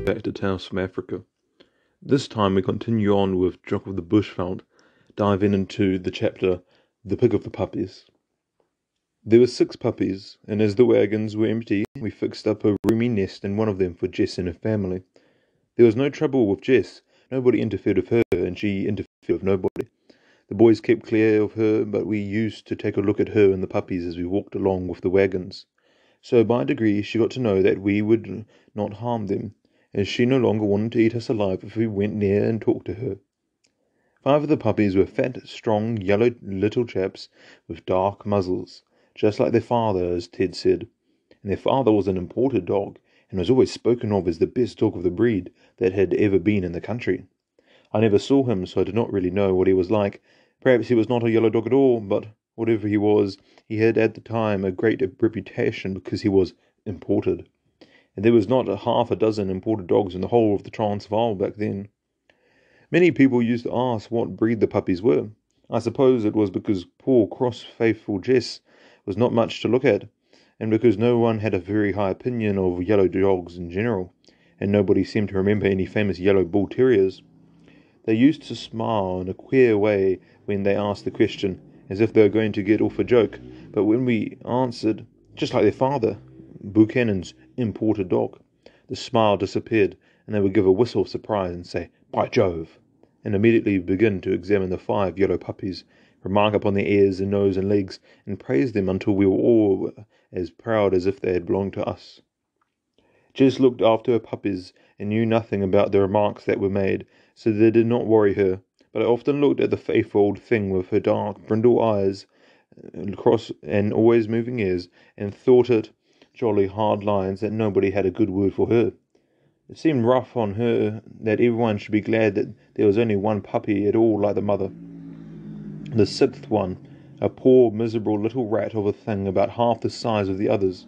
back to Tales from Africa. This time we continue on with Jock of the Bushveld, diving into the chapter The Pig of the Puppies. There were 6 puppies, and as the wagons were empty, we fixed up a roomy nest in one of them for Jess and her family. There was no trouble with Jess. Nobody interfered with her, and she interfered with nobody. The boys kept clear of her, but we used to take a look at her and the puppies as we walked along with the wagons. So by degrees she got to know that we would not harm them, as she no longer wanted to eat us alive if we went near and talked to her. 5 of the puppies were fat, strong, yellow little chaps with dark muzzles, just like their father, as Ted said. And their father was an imported dog, and was always spoken of as the best dog of the breed that had ever been in the country. I never saw him, so I did not really know what he was like. Perhaps he was not a yellow dog at all, but whatever he was, he had at the time a great reputation because he was imported. And there was not half a dozen imported dogs in the whole of the Transvaal back then. Many people used to ask what breed the puppies were. I suppose it was because poor cross-faithful Jess was not much to look at, and because no one had a very high opinion of yellow dogs in general, and nobody seemed to remember any famous yellow bull terriers. They used to smile in a queer way when they asked the question, as if they were going to get off a joke, but when we answered, just like their father, Buchanan's imported dog, the smile disappeared, and they would give a whistle of surprise and say, "By Jove," and immediately begin to examine the 5 yellow puppies, remark upon their ears and nose and legs, and praise them until we were all as proud as if they had belonged to us. Jess looked after her puppies and knew nothing about the remarks that were made, so they did not worry her, but I often looked at the faithful old thing with her dark, brindle eyes, cross and always moving ears, and thought it jolly hard lines that nobody had a good word for her. It seemed rough on her that everyone should be glad that there was only one puppy at all like the mother. The 6th one, a poor miserable little rat of a thing about half the size of the others.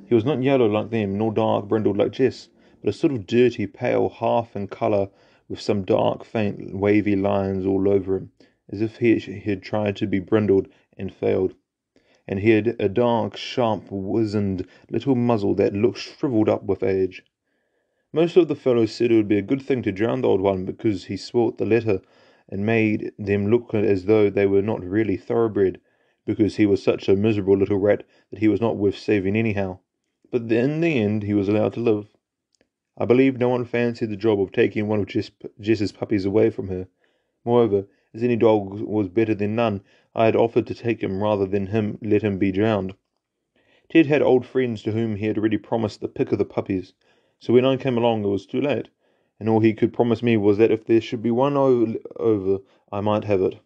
He was not yellow like them, nor dark brindled like Jess, but a sort of dirty pale half in colour, with some dark faint wavy lines all over him, as if he had tried to be brindled and failed. And he had a dark, sharp, wizened little muzzle that looked shrivelled up with age. Most of the fellows said it would be a good thing to drown the old one because he spoilt the litter and made them look as though they were not really thoroughbred, because he was such a miserable little rat that he was not worth saving anyhow. But in the end he was allowed to live. I believe no one fancied the job of taking one of Jess's puppies away from her. Moreover, as any dog was better than none, I had offered to take him rather than let him be drowned. Ted had old friends to whom he had already promised the pick of the puppies, so when I came along it was too late, and all he could promise me was that if there should be one over, I might have it.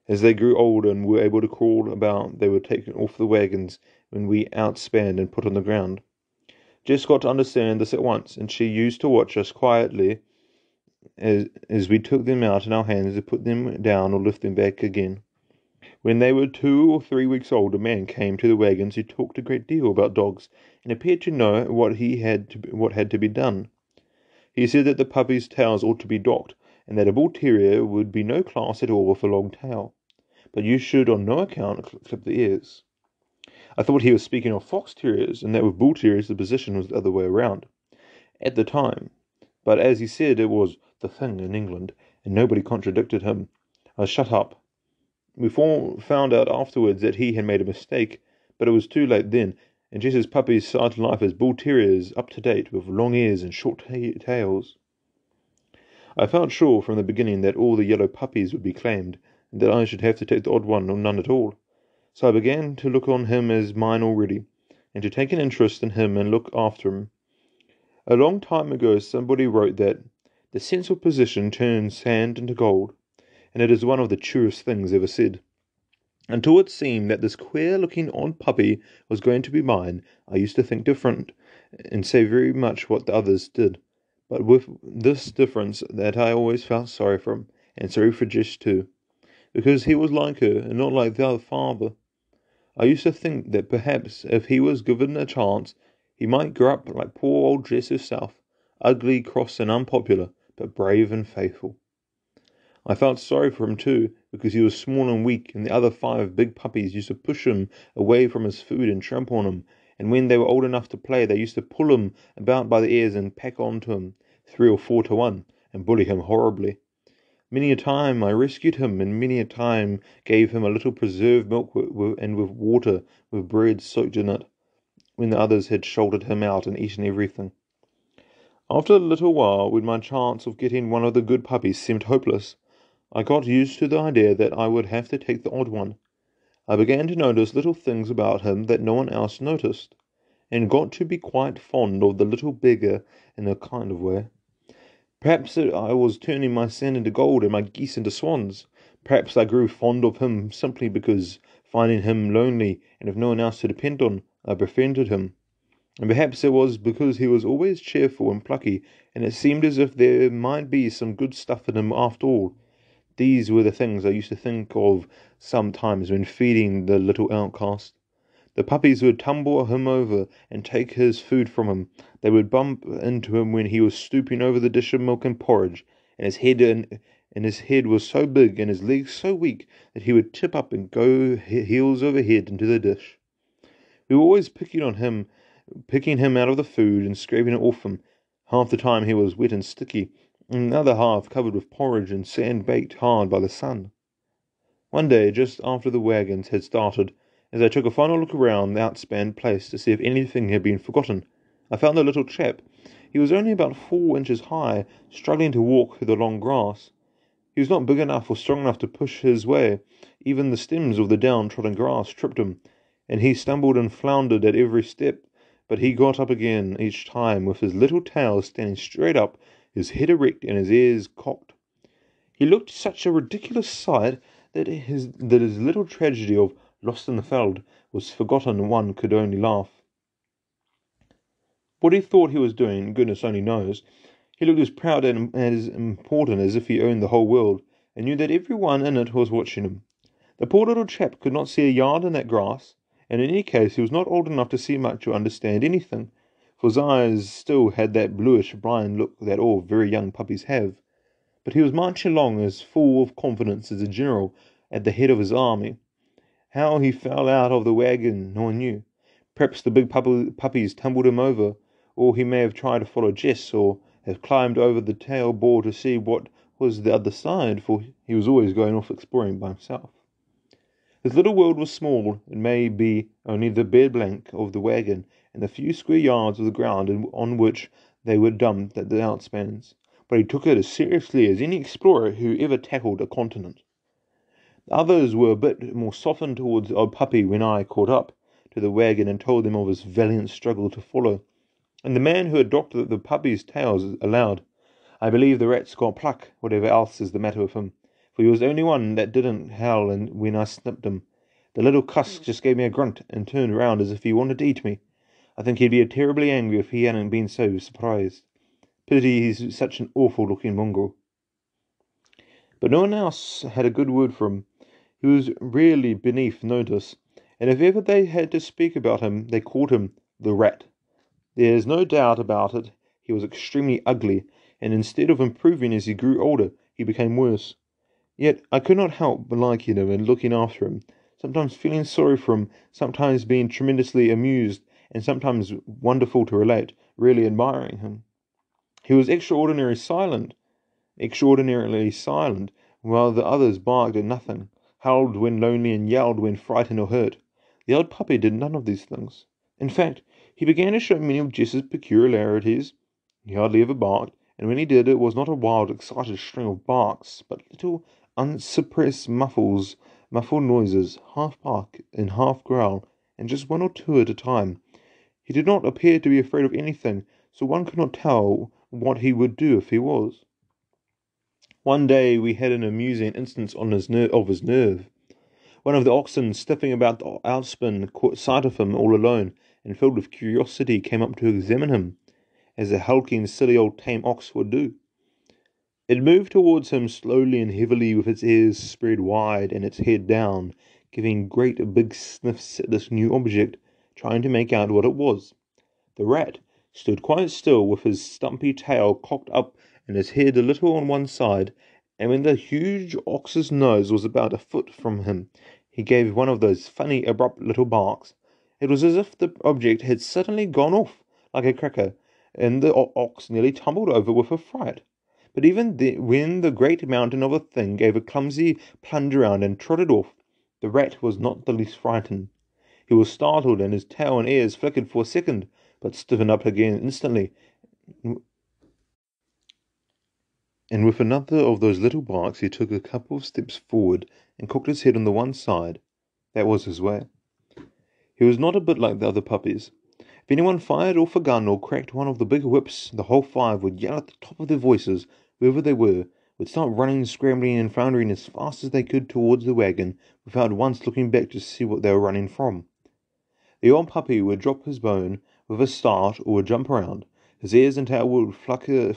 As they grew older and were able to crawl about, they were taken off the wagons when we outspanned and put on the ground. Jess got to understand this at once, and she used to watch us quietly as we took them out in our hands to put them down or lift them back again. When they were 2 or 3 weeks old, a man came to the wagons who talked a great deal about dogs, and appeared to know what had to be done. He said that the puppies' tails ought to be docked, and that a bull terrier would be no class at all with a long tail, but you should on no account clip the ears. I thought he was speaking of fox terriers, and that with bull terriers the position was the other way around at the time, but as he said it was the thing in England, and nobody contradicted him, I shut up. We found out afterwards that he had made a mistake, but it was too late then, and Jess's puppies started life as bull terriers, up to date, with long ears and short tails. I felt sure from the beginning that all the yellow puppies would be claimed, and that I should have to take the odd one or none at all. So I began to look on him as mine already, and to take an interest in him and look after him. A long time ago somebody wrote that the sense of possession turns sand into gold, and it is one of the truest things ever said. Until it seemed that this queer-looking odd puppy was going to be mine, I used to think different, and say very much what the others did, but with this difference that I always felt sorry for him, and sorry for Jess too, because he was like her, and not like the other father. I used to think that perhaps if he was given a chance, he might grow up like poor old Jess herself, ugly, cross, and unpopular, but brave and faithful. I felt sorry for him too, because he was small and weak, and the other 5 big puppies used to push him away from his food and trample on him, and when they were old enough to play, they used to pull him about by the ears and pack on to him, 3 or 4 to 1, and bully him horribly. Many a time I rescued him, and many a time gave him a little preserved milk and with water with bread soaked in it, when the others had shouldered him out and eaten everything. After a little while, when my chance of getting one of the good puppies seemed hopeless, I got used to the idea that I would have to take the odd one. I began to notice little things about him that no one else noticed, and got to be quite fond of the little beggar in a kind of way. Perhaps I was turning my sand into gold and my geese into swans. Perhaps I grew fond of him simply because, finding him lonely and with no one else to depend on, I befriended him. And perhaps it was because he was always cheerful and plucky, and it seemed as if there might be some good stuff in him after all. These were the things I used to think of sometimes when feeding the little outcast. The puppies would tumble him over and take his food from him. They would bump into him when he was stooping over the dish of milk and porridge, and his head was so big and his legs so weak that he would tip up and go heels over head into the dish. We were always picking him out of the food and scraping it off him. Half the time he was wet and sticky, and the other half covered with porridge and sand baked hard by the sun. One day, just after the wagons had started, as I took a final look around the outspanned place to see if anything had been forgotten, I found the little chap. He was only about 4 inches high, struggling to walk through the long grass. He was not big enough or strong enough to push his way. Even the stems of the down-trodden grass tripped him, and he stumbled and floundered at every step, but he got up again each time with his little tail standing straight up, his head erect and his ears cocked. He looked such a ridiculous sight that his little tragedy of lost in the veld was forgotten, and one could only laugh. What he thought he was doing, goodness only knows. He looked as proud and as important as if he owned the whole world, and knew that everyone in it was watching him. The poor little chap could not see a yard in that grass, and in any case he was not old enough to see much or understand anything, for his eyes still had that bluish blind look that all very young puppies have. But he was marching along as full of confidence as a general at the head of his army. How he fell out of the wagon no one knew. Perhaps the big puppies tumbled him over, or he may have tried to follow Jess, or have climbed over the tail board to see what was the other side, for he was always going off exploring by himself. His little world was small, and may be only the bare blank of the wagon and the few square yards of the ground on which they were dumped at the outspans, but he took it as seriously as any explorer who ever tackled a continent. The others were a bit more softened towards old Puppy when I caught up to the wagon and told them of his valiant struggle to follow, and the man who had docked the puppies' tails aloud, "I believe the rat's got pluck, whatever else is the matter with him, for he was the only one that didn't howl when I snipped him. The little cuss just gave me a grunt and turned round as if he wanted to eat me. I think he'd be terribly angry if he hadn't been so surprised. Pity he's such an awful-looking mongrel." But no one else had a good word for him. He was really beneath notice, and if ever they had to speak about him, they called him the Rat. There's no doubt about it, he was extremely ugly, and instead of improving as he grew older, he became worse. Yet I could not help liking him and looking after him, sometimes feeling sorry for him, sometimes being tremendously amused, and sometimes, wonderful to relate, really admiring him. He was extraordinarily silent, while the others barked at nothing, howled when lonely, and yelled when frightened or hurt. The old puppy did none of these things. In fact, he began to show many of Jess's peculiarities. He hardly ever barked, and when he did, it was not a wild, excited string of barks, but little unsuppressed muffled noises, half bark and half growl, and just 1 or 2 at a time. He did not appear to be afraid of anything, so one could not tell what he would do if he was. One day we had an amusing instance of his nerve. One of the oxen sniffing about the outspin caught sight of him all alone, and filled with curiosity came up to examine him, as a hulking, silly old tame ox would do. It moved towards him slowly and heavily, with its ears spread wide and its head down, giving great big sniffs at this new object, trying to make out what it was. The rat stood quite still, with his stumpy tail cocked up and his head a little on one side, and when the huge ox's nose was about a foot from him, he gave one of those funny, abrupt little barks, It was as if the object had suddenly gone off like a cracker, and the ox nearly tumbled over with a fright. But even when the great mountain of a thing gave a clumsy plunge around and trotted off, the rat was not the least frightened. He was startled, and his tail and ears flickered for a second, but stiffened up again instantly, and with another of those little barks he took a couple of steps forward and cocked his head on the one side. That was his way. He was not a bit like the other puppies. If anyone fired off a gun or cracked one of the big whips, the whole five would yell at the top of their voices, wherever they were, would start running, scrambling, and floundering as fast as they could towards the wagon, without once looking back to see what they were running from. The old puppy would drop his bone with a start or would jump around. His ears and tail would flicker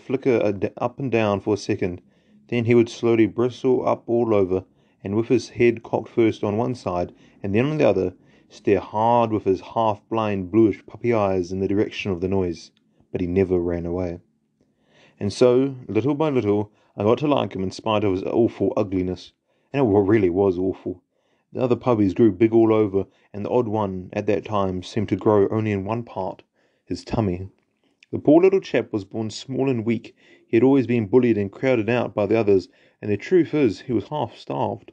up and down for a second. Then he would slowly bristle up all over, and with his head cocked first on one side and then on the other, stare hard with his half-blind bluish puppy eyes in the direction of the noise. But he never ran away. And so, little by little, I got to like him in spite of his awful ugliness. And it really was awful. The other puppies grew big all over, and the odd one, at that time, seemed to grow only in one part, his tummy. The poor little chap was born small and weak. He had always been bullied and crowded out by the others, and the truth is, he was half starved.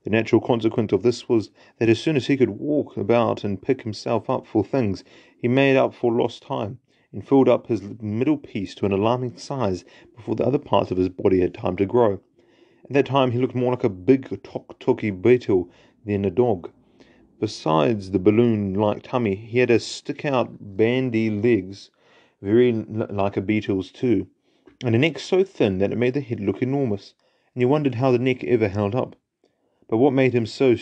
The natural consequence of this was that as soon as he could walk about and pick himself up for things, he made up for lost time, and filled up his middle piece to an alarming size before the other parts of his body had time to grow. At that time he looked more like a big tok-toky beetle than a dog. Besides the balloon-like tummy, he had a stick-out bandy legs, very like a beetle's too, and a neck so thin that it made the head look enormous, and you wondered how the neck ever held up. But what made him so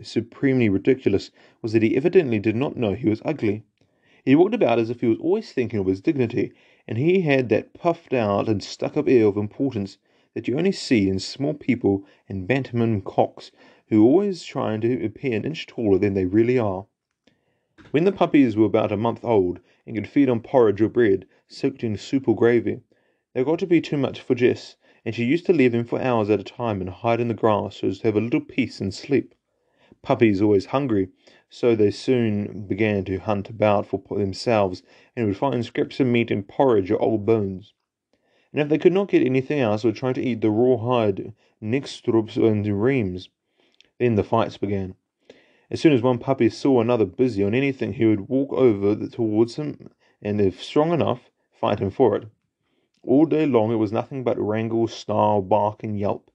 supremely ridiculous was that he evidently did not know he was ugly. He walked about as if he was always thinking of his dignity, and he had that puffed out and stuck-up air of importance that you only see in small people and bantam cocks who are always trying to appear an inch taller than they really are. When the puppies were about a month old and could feed on porridge or bread soaked in soup or gravy, they got to be too much for Jess, and she used to leave them for hours at a time and hide in the grass so as to have a little peace and sleep. Puppies always hungry, so they soon began to hunt about for themselves and would find scraps of meat and porridge or old bones. And if they could not get anything else, would try to eat the rawhide nekstrups and reams. Then the fights began. As soon as one puppy saw another busy on anything, he would walk over towards him, and if strong enough, fight him for it. All day long it was nothing but wrangle, snarl, bark, and yelp.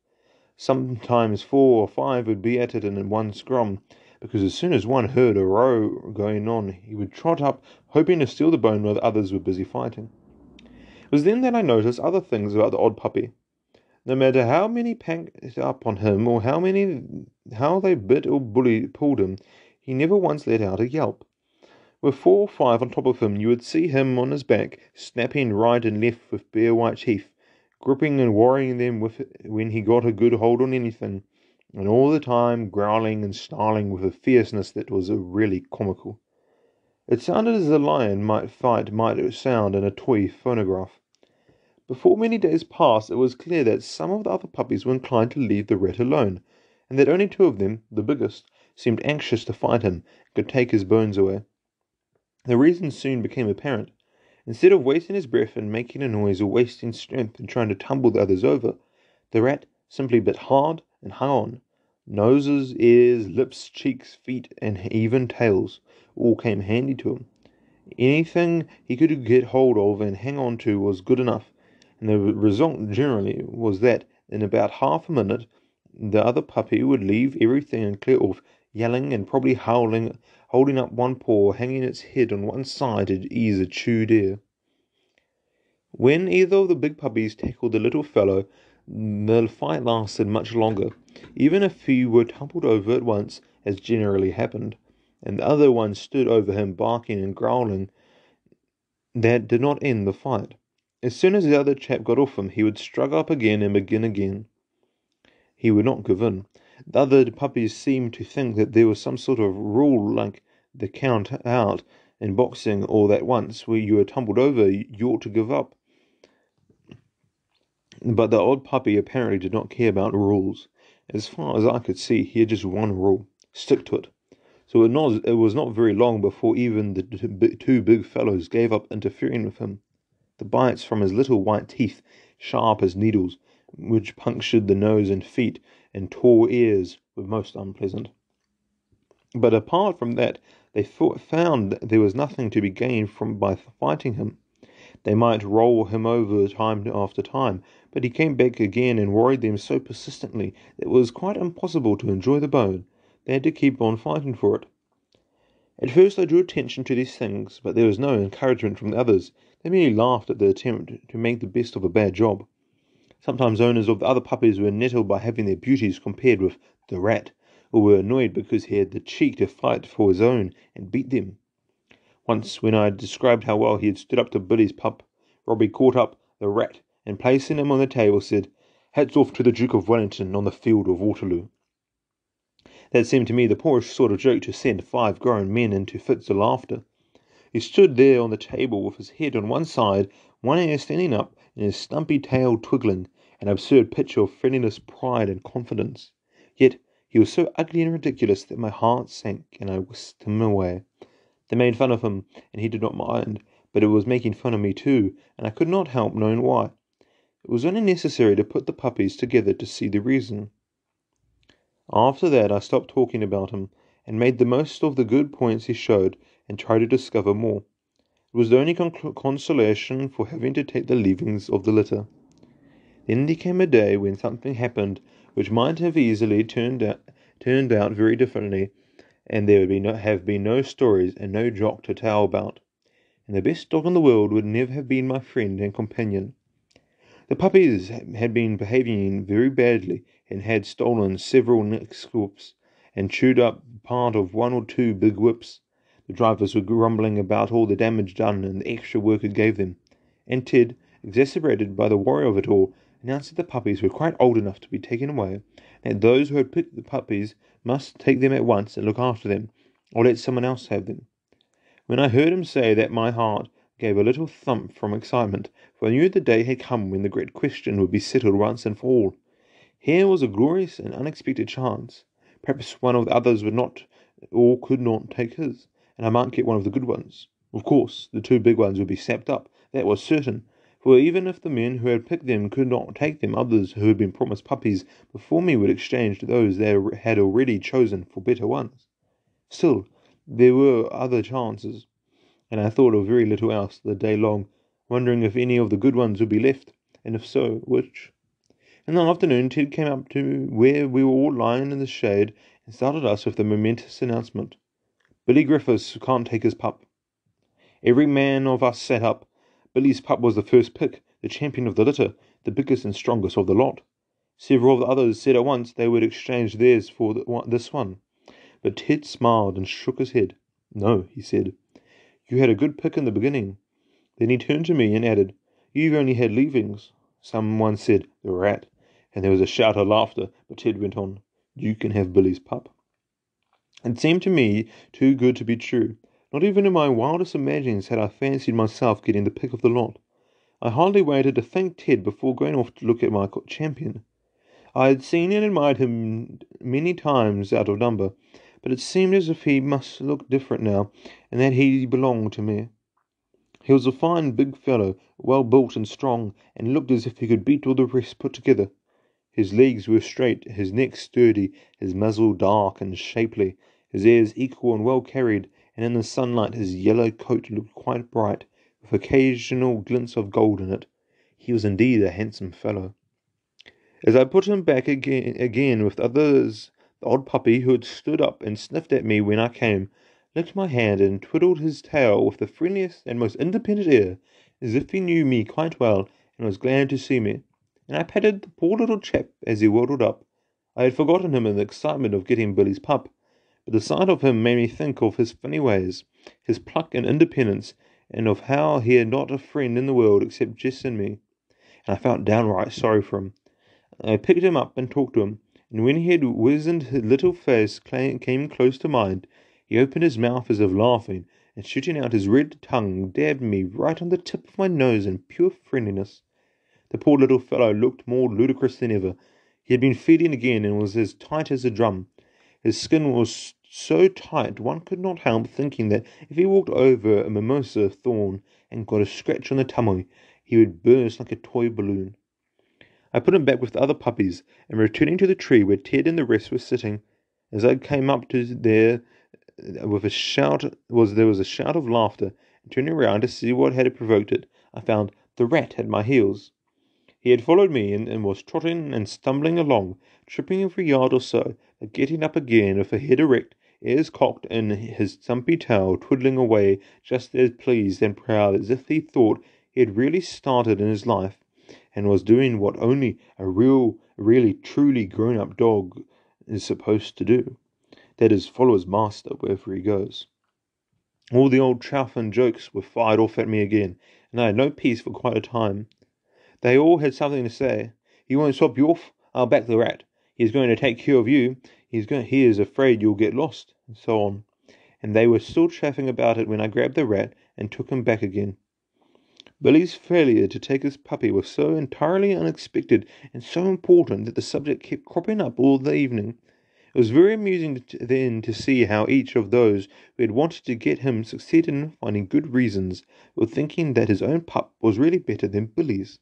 Sometimes 4 or 5 would be at it in one scrum, because as soon as one heard a row going on, he would trot up, hoping to steal the bone while the others were busy fighting. It was then that I noticed other things about the odd puppy. No matter how many packed up on him, or how they bit or pulled him, he never once let out a yelp. With 4 or 5 on top of him, you would see him on his back, snapping right and left with bare white teeth, gripping and worrying them when he got a good hold on anything, and all the time growling and snarling with a fierceness that was really comical. It sounded as a lion might sound in a toy phonograph. Before many days passed, it was clear that some of the other puppies were inclined to leave the rat alone, and that only 2 of them, the biggest, seemed anxious to fight him and could take his bones away. The reason soon became apparent. Instead of wasting his breath and making a noise or wasting strength in trying to tumble the others over, the rat simply bit hard and hung on. Noses, ears, lips, cheeks, feet, and even tails all came handy to him. Anything he could get hold of and hang on to was good enough, and the result generally was that in about half a minute the other puppy would leave everything and clear off, yelling and probably howling, holding up one paw, hanging its head on one side to ease a chewed ear. When either of the big puppies tackled the little fellow, the fight lasted much longer, even if he were tumbled over at once, as generally happened, and the other one stood over him barking and growling. That did not end the fight. As soon as the other chap got off him, he would struggle up again and begin again. He would not give in. The other puppies seemed to think that there was some sort of rule like the count out in boxing, or that once where you were tumbled over, you ought to give up. But the odd puppy apparently did not care about rules. As far as I could see, he had just one rule: stick to it. so it was not very long before even the two big fellows gave up interfering with him. The bites from his little white teeth, sharp as needles, which punctured the nose and feet and tore ears, were most unpleasant. But apart from that, they found there was nothing to be gained by fighting him. They might roll him over time after time, but he came back again and worried them so persistently that it was quite impossible to enjoy the bone. They had to keep on fighting for it. At first I drew attention to these things, but there was no encouragement from the others. They merely laughed at the attempt to make the best of a bad job. Sometimes owners of the other puppies were nettled by having their beauties compared with the rat, or were annoyed because he had the cheek to fight for his own and beat them. Once, when I had described how well he had stood up to Billy's pup, Robbie caught up the rat and, placing him on the table, said, "Hats off to the Duke of Wellington on the field of Waterloo." That seemed to me the poorest sort of joke to send 5 grown men into fits of laughter. He stood there on the table with his head on one side, one ear standing up, and his stumpy tail twiggling, an absurd picture of friendliness, pride, and confidence. Yet he was so ugly and ridiculous that my heart sank, and I whisked him away. They made fun of him, and he did not mind, but it was making fun of me too, and I could not help knowing why. It was only necessary to put the puppies together to see the reason. After that I stopped talking about him, and made the most of the good points he showed, and tried to discover more. It was the only consolation for having to take the leavings of the litter. Then there came a day when something happened which might have easily turned out very differently, and there would have been no stories and no Jock to tell about, and the best dog in the world would never have been my friend and companion. The puppies had been behaving very badly, and had stolen several neck scalps, and chewed up part of 1 or 2 big whips. The drivers were grumbling about all the damage done and the extra work it gave them, and Ted, exasperated by the worry of it all, announced that the puppies were quite old enough to be taken away, and that those who had picked the puppies must take them at once and look after them, or let someone else have them. When I heard him say that, my heart gave a little thump from excitement, for I knew the day had come when the great question would be settled once and for all. Here was a glorious and unexpected chance. Perhaps one of the others would not or could not take his, and I might get one of the good ones. Of course, the 2 big ones would be snapped up, that was certain, for even if the men who had picked them could not take them, others who had been promised puppies before me would exchange those they had already chosen for better ones. Still, there were other chances, and I thought of very little else the day long, wondering if any of the good ones would be left, and if so, which. In the afternoon, Ted came up to where we were all lying in the shade and startled us with the momentous announcement. "Billy Griffiths can't take his pup." Every man of us sat up. Billy's pup was the first pick, the champion of the litter, the biggest and strongest of the lot. Several of the others said at once they would exchange theirs for this one. But Ted smiled and shook his head. "No," he said. "You had a good pick in the beginning." Then he turned to me and added, "You've only had leavings." Someone said, "The rat," and there was a shout of laughter, but Ted went on, "You can have Billy's pup." It seemed to me too good to be true. Not even in my wildest imaginings had I fancied myself getting the pick of the lot. I hardly waited to thank Ted before going off to look at my champion. I had seen and admired him many times out of number, but it seemed as if he must look different now, and that he belonged to me. He was a fine big fellow, well built and strong, and looked as if he could beat all the rest put together. His legs were straight, his neck sturdy, his muzzle dark and shapely, his ears equal and well carried, and in the sunlight his yellow coat looked quite bright, with occasional glints of gold in it. He was indeed a handsome fellow. As I put him back again with others, the old puppy, who had stood up and sniffed at me when I came, licked my hand and twiddled his tail with the friendliest and most independent air, as if he knew me quite well and was glad to see me, and I patted the poor little chap as he waddled up. I had forgotten him in the excitement of getting Billy's pup, but the sight of him made me think of his funny ways, his pluck and independence, and of how he had not a friend in the world except Jess and me, and I felt downright sorry for him. I picked him up and talked to him, and when he had wizened his little face came close to mine, he opened his mouth as if laughing, and shooting out his red tongue, dabbed me right on the tip of my nose in pure friendliness. The poor little fellow looked more ludicrous than ever. He had been feeding again, and was as tight as a drum. His skin was so tight one could not help thinking that if he walked over a mimosa thorn and got a scratch on the tummy, he would burst like a toy balloon. I put him back with the other puppies, and returning to the tree where Ted and the rest were sitting, as I came up to there with a shout, there was a shout of laughter, and turning round to see what had provoked it, I found the rat at my heels. He had followed me and was trotting and stumbling along, tripping every yard or so, but getting up again with a head erect, ears cocked, and his stumpy tail twiddling away just as pleased and proud as if he thought he had really started in his life, and was doing what only a really truly grown-up dog is supposed to do. That is, follow his master wherever he goes. All the old chaff and jokes were fired off at me again, and I had no peace for quite a time. They all had something to say. He won't swap you off. I'll back the rat. He is going to take care of you. He is afraid you'll get lost, and so on. And they were still chaffing about it when I grabbed the rat and took him back again. Billy's failure to take his puppy was so entirely unexpected and so important that the subject kept cropping up all the evening. It was very amusing then to see how each of those who had wanted to get him succeeded in finding good reasons for thinking that his own pup was really better than Billy's.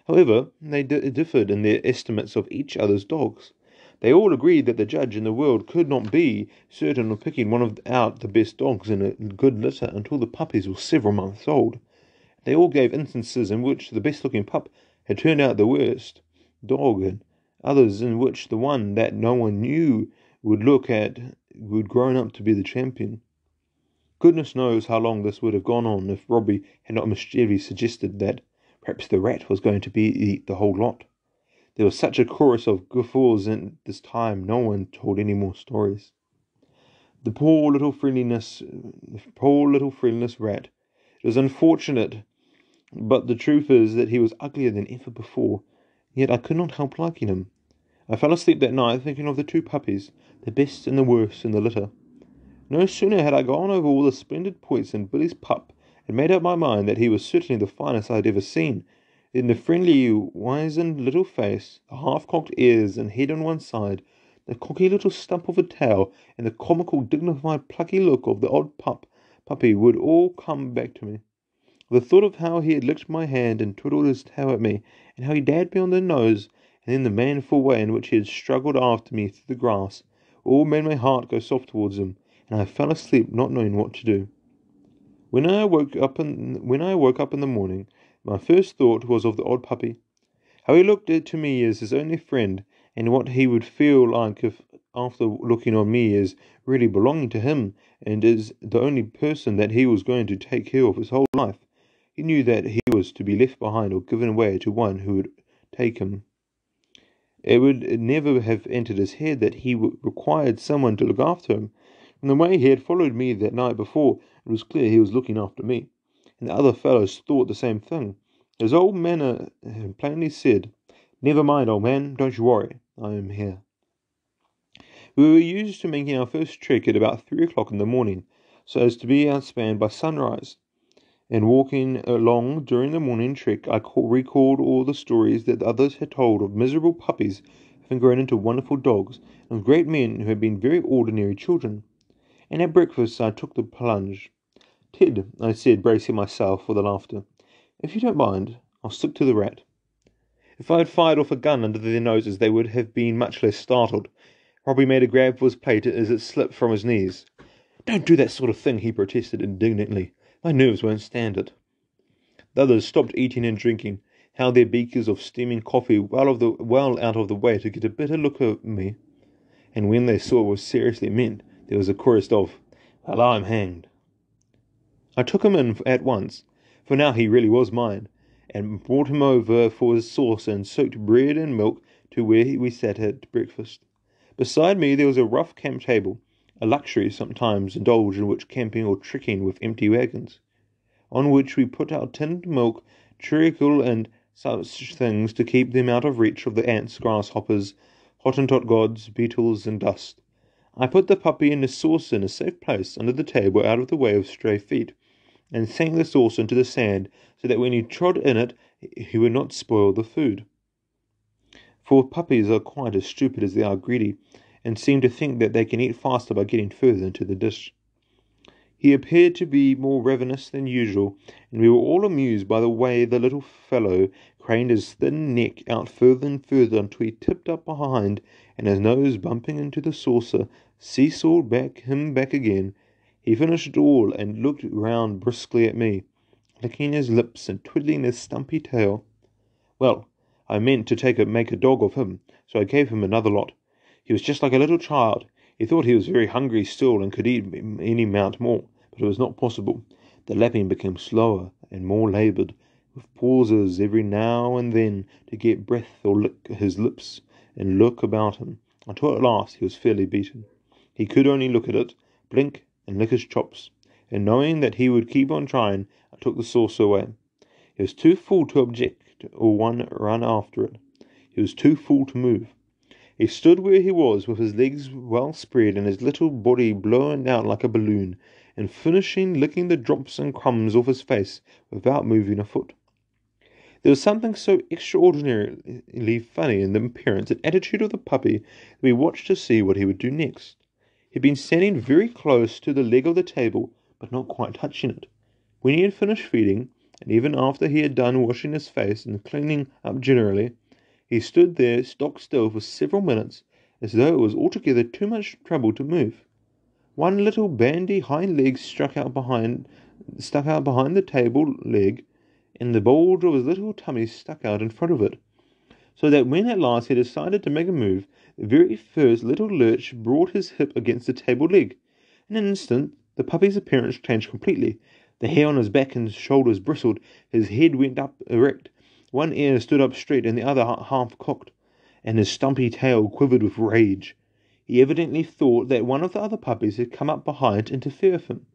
However, they differed in their estimates of each other's dogs. They all agreed that the judge in the world could not be certain of picking out the best dogs in a good litter until the puppies were several months old. They all gave instances in which the best-looking pup had turned out the worst dog, and others in which the one that no one knew would grown up to be the champion. Goodness knows how long this would have gone on if Robbie had not mischievously suggested that perhaps the rat was going to eat the whole lot. There was such a chorus of guffaws at this time no one told any more stories. The poor little friendliness rat. It was unfortunate, but the truth is that he was uglier than ever before, yet I could not help liking him. I fell asleep that night thinking of the two puppies, the best and the worst in the litter. No sooner had I gone over all the splendid points in Billy's pup, and made up my mind that he was certainly the finest I had ever seen, than the friendly, wizened little face, the half-cocked ears and head on one side, the cocky little stump of a tail, and the comical, dignified, plucky look of the odd puppy would all come back to me. The thought of how he had licked my hand and twiddled his tail at me, and how he dabbed me on the nose, and then the manful way in which he had struggled after me through the grass, all made my heart go soft towards him, and I fell asleep not knowing what to do. When I woke up in the morning, my first thought was of the odd puppy, how he looked to me as his only friend, and what he would feel like if, after looking on me as really belonging to him, and as the only person that he was going to take care of his whole life, he knew that he was to be left behind or given away to one who would take him. It would never have entered his head that he required someone to look after him. From the way he had followed me that night before, it was clear he was looking after me, and the other fellows thought the same thing. His old manner plainly said, "Never mind, old man, don't you worry, I am here." We were used to making our first trek at about 3 o'clock in the morning, so as to be outspanned by sunrise. And walking along during the morning trek, I recalled all the stories that the others had told of miserable puppies having grown into wonderful dogs, and of great men who had been very ordinary children. And at breakfast I took the plunge. "Ted," I said, bracing myself for the laughter, "if you don't mind, I'll stick to the rat." If I had fired off a gun under their noses, they would have been much less startled. Robbie made a grab for his plate as it slipped from his knees. "Don't do that sort of thing," he protested indignantly. "My nerves won't stand it." The others stopped eating and drinking, held their beakers of steaming coffee well out of the way to get a better look at me, and when they saw what was seriously meant, there was a chorus of, "Well, I'm hanged." I took him in at once, for now he really was mine, and brought him over for his sauce and soaked bread and milk to where we sat at breakfast. Beside me there was a rough camp table, a luxury sometimes indulged in which camping or trekking with empty wagons, on which we put our tinned milk, treacle, and such things to keep them out of reach of the ants, grasshoppers, Hottentot gods, beetles, and dust. I put the puppy in the saucer in a safe place under the table out of the way of stray feet, and sank the saucer into the sand so that when he trod in it he would not spoil the food. For puppies are quite as stupid as they are greedy, and seem to think that they can eat faster by getting further into the dish. He appeared to be more ravenous than usual, and we were all amused by the way the little fellow craned his thin neck out further and further until he tipped up behind, and his nose bumping into the saucer, seesawed him back again. He finished it all and looked round briskly at me, licking his lips and twiddling his stumpy tail. Well, I meant to make a dog of him, so I gave him another lot. He was just like a little child. He thought he was very hungry still and could eat any amount more, but it was not possible. The lapping became slower and more laboured, with pauses every now and then to get breath or lick his lips and look about him, until at last he was fairly beaten. He could only look at it, blink, and lick his chops, and knowing that he would keep on trying, I took the saucer away. It was too full to object or run after it. He was too full to move. He stood where he was, with his legs well spread and his little body blown out like a balloon, and finishing licking the drops and crumbs off his face without moving a foot. There was something so extraordinarily funny in the appearance and attitude of the puppy that we watched to see what he would do next. He had been standing very close to the leg of the table, but not quite touching it. When he had finished feeding, and even after he had done washing his face and cleaning up generally, he stood there stock still for several minutes, as though it was altogether too much trouble to move. One little bandy hind leg stuck out behind the table leg, and the bulge of his little tummy stuck out in front of it, so that when at last he decided to make a move, the very first little lurch brought his hip against the table leg. In an instant, the puppy's appearance changed completely. The hair on his back and shoulders bristled, his head went up erect, one ear stood up straight and the other half cocked, and his stumpy tail quivered with rage. He evidently thought that one of the other puppies had come up behind to interfere with him.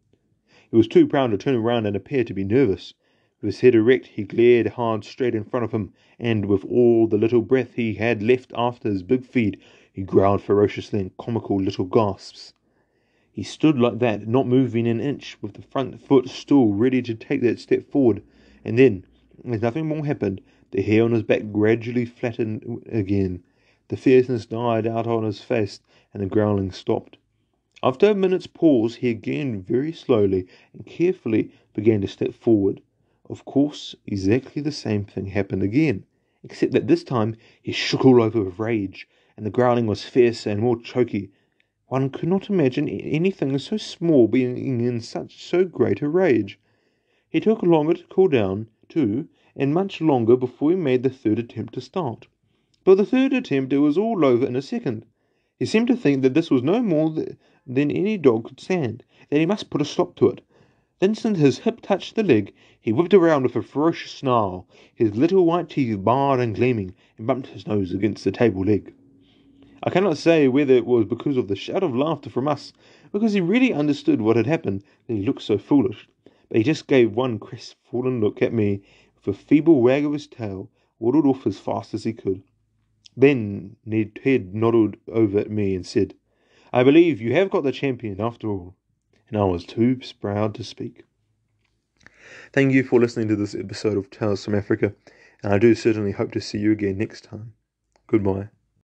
He was too proud to turn around and appear to be nervous. With his head erect, he glared hard straight in front of him, and with all the little breath he had left after his big feed, he growled ferociously in comical little gasps. He stood like that, not moving an inch, with the front foot still ready to take that step forward, and then, as nothing more happened, the hair on his back gradually flattened again. The fierceness died out on his face, and the growling stopped. After a minute's pause, he again very slowly and carefully began to step forward. Of course, exactly the same thing happened again, except that this time he shook all over with rage, and the growling was fiercer and more choky. One could not imagine anything so small being in so great a rage. He took longer to cool down, too, and much longer before he made the third attempt to start. But the third attempt it was all over in a second. He seemed to think that this was no more than any dog could stand, that he must put a stop to it. The instant his hip touched the leg, he whipped around with a ferocious snarl, his little white teeth bared and gleaming, and bumped his nose against the table leg. I cannot say whether it was because of the shout of laughter from us, because he really understood what had happened, that he looked so foolish, but he just gave one crestfallen look at me, with a feeble wag of his tail, waddled off as fast as he could. Then his head nodded over at me and said, "I believe you have got the champion after all." And I was too proud to speak. Thank you for listening to this episode of Tales from Africa, and I do certainly hope to see you again next time. Goodbye.